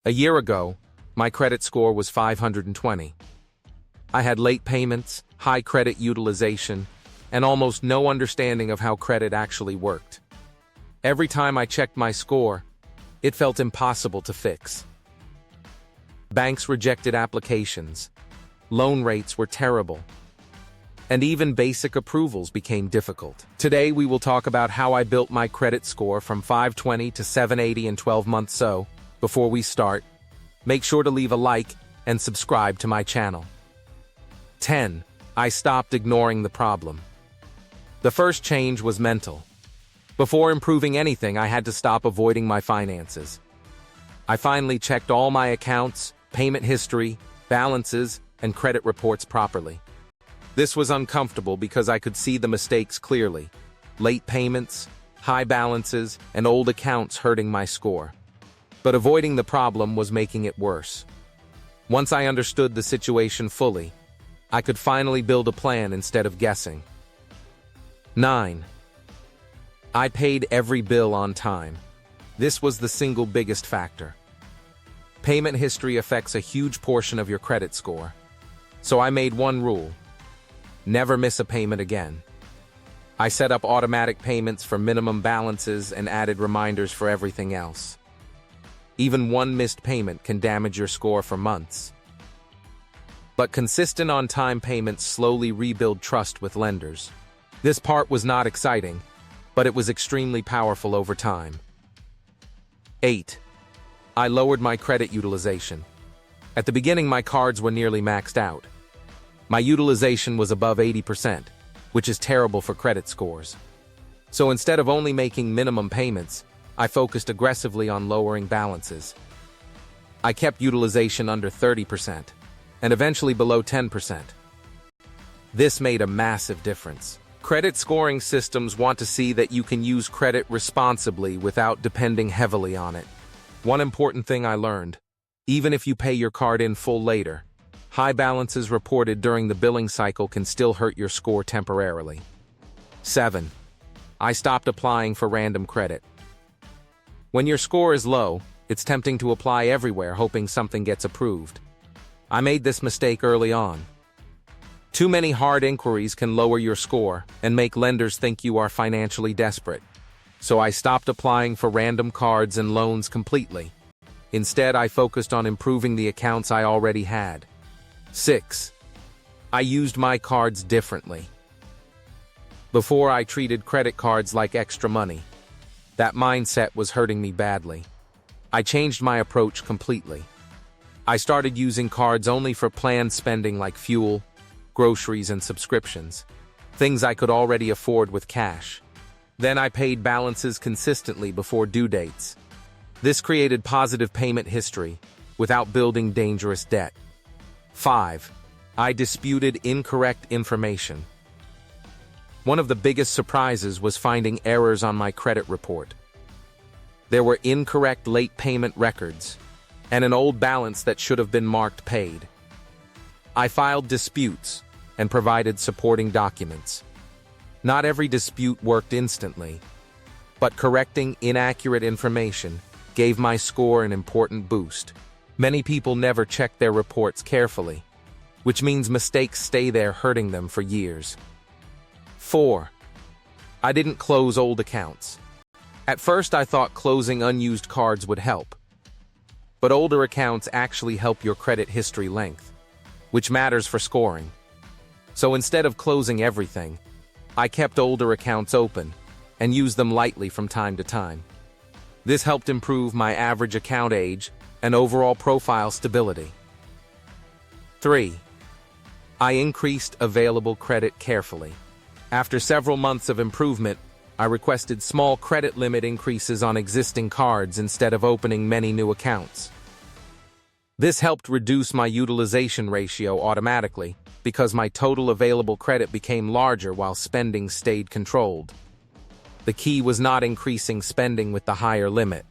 A year ago, my credit score was 520. I had late payments, high credit utilization, and almost no understanding of how credit actually worked. Every time I checked my score, it felt impossible to fix. Banks rejected applications, loan rates were terrible, and even basic approvals became difficult. Today, we will talk about how I built my credit score from 520 to 780 in 12 months. So, before we start, make sure to leave a like and subscribe to my channel. 10. I stopped ignoring the problem. The first change was mental. Before improving anything, I had to stop avoiding my finances. I finally checked all my accounts, payment history, balances, and credit reports properly. This was uncomfortable because I could see the mistakes clearly: late payments, high balances, and old accounts hurting my score. But avoiding the problem was making it worse. Once I understood the situation fully, I could finally build a plan instead of guessing. 9. I paid every bill on time. This was the single biggest factor. Payment history affects a huge portion of your credit score. So I made one rule: never miss a payment again. I set up automatic payments for minimum balances and added reminders for everything else. Even one missed payment can damage your score for months. But consistent on-time payments slowly rebuild trust with lenders. This part was not exciting, but it was extremely powerful over time. 8. I lowered my credit utilization. At the beginning, my cards were nearly maxed out. My utilization was above 80%, which is terrible for credit scores. So instead of only making minimum payments, I focused aggressively on lowering balances. I kept utilization under 30%, and eventually below 10%. This made a massive difference. Credit scoring systems want to see that you can use credit responsibly without depending heavily on it. One important thing I learned: even if you pay your card in full later, high balances reported during the billing cycle can still hurt your score temporarily. 7. I stopped applying for random credit. When your score is low, it's tempting to apply everywhere hoping something gets approved. I made this mistake early on. Too many hard inquiries can lower your score and make lenders think you are financially desperate. So I stopped applying for random cards and loans completely. Instead, I focused on improving the accounts I already had. 6. I used my cards differently. Before, I treated credit cards like extra money. That mindset was hurting me badly. I changed my approach completely. I started using cards only for planned spending like fuel, groceries, and subscriptions, things I could already afford with cash. Then I paid balances consistently before due dates. This created positive payment history without building dangerous debt. 5. I disputed incorrect information. One of the biggest surprises was finding errors on my credit report. There were incorrect late payment records and an old balance that should have been marked paid. I filed disputes and provided supporting documents. Not every dispute worked instantly, but correcting inaccurate information gave my score an important boost. Many people never check their reports carefully, which means mistakes stay there hurting them for years. 4. I didn't close old accounts. At first, I thought closing unused cards would help. But older accounts actually help your credit history length, which matters for scoring. So instead of closing everything, I kept older accounts open and used them lightly from time to time. This helped improve my average account age and overall profile stability. 3. I increased available credit carefully. After several months of improvement, I requested small credit limit increases on existing cards instead of opening many new accounts. This helped reduce my utilization ratio automatically because my total available credit became larger while spending stayed controlled. The key was not increasing spending with the higher limit.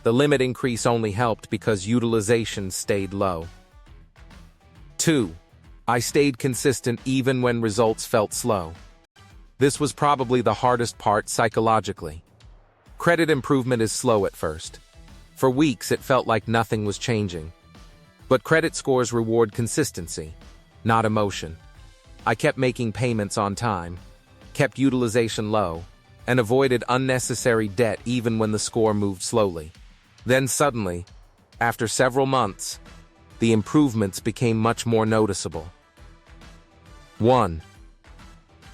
The limit increase only helped because utilization stayed low. 2. I stayed consistent even when results felt slow. This was probably the hardest part psychologically. Credit improvement is slow at first. For weeks, it felt like nothing was changing. But credit scores reward consistency, not emotion. I kept making payments on time, kept utilization low, and avoided unnecessary debt even when the score moved slowly. Then suddenly, after several months, the improvements became much more noticeable. 1.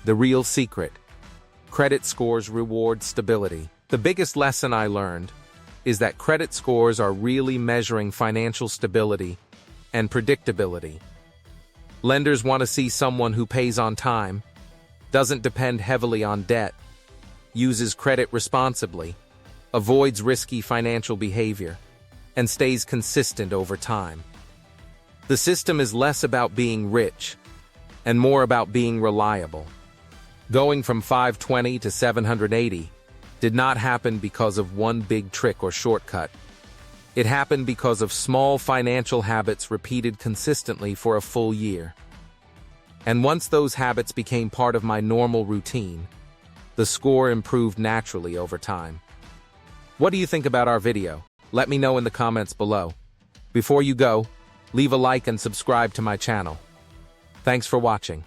The real secret. Credit scores reward stability. The biggest lesson I learned is that credit scores are really measuring financial stability and predictability. Lenders want to see someone who pays on time, doesn't depend heavily on debt, uses credit responsibly, avoids risky financial behavior, and stays consistent over time. The system is less about being rich and more about being reliable. Going from 520 to 780 did not happen because of one big trick or shortcut. It happened because of small financial habits repeated consistently for a full year. And once those habits became part of my normal routine, the score improved naturally over time. What do you think about our video? Let me know in the comments below. Before you go, leave a like and subscribe to my channel. Thanks for watching.